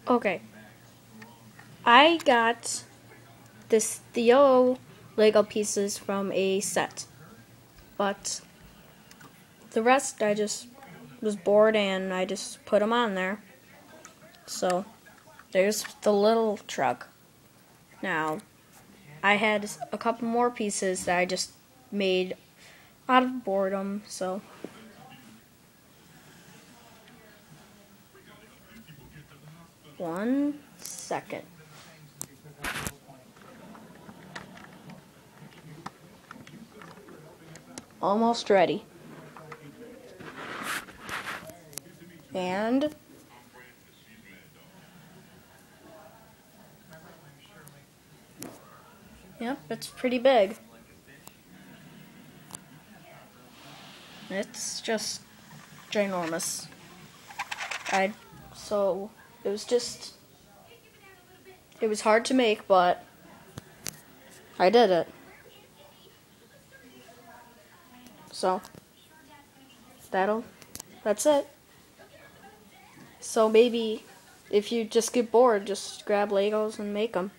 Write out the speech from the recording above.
Okay, I got the yellow Lego pieces from a set, but the rest I just was bored and I just put them on there. So there's the little truck. Now I had a couple more pieces that I just made out of boredom. So 1 second. Almost ready. And yep, it's pretty big. It's just ginormous. So it was just, it was hard to make, but I did it. So that's it. So maybe if you just get bored, just grab Legos and make them.